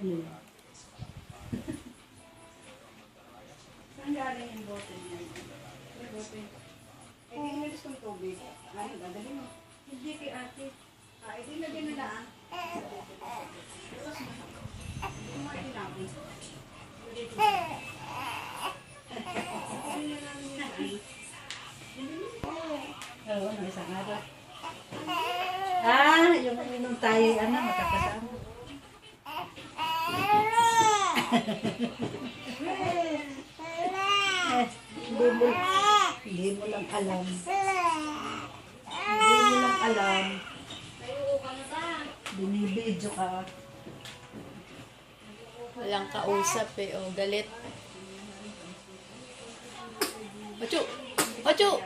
Ano yun? Saan galing yung bote niya? Yung bote. Eh, di inalis kong tubig. Ano, dadali mo? Hindi kay ate. Eh, di lagyan na lang. Tapos mo. Kumain namin. Oo, ano, isang araw. Yung inom tayo, ano, makakasama. Hindi mo lang alam. Hindi mo lang alam. Binibidyo ka. Walang kausap eh. O, galit. Ocho! Ocho!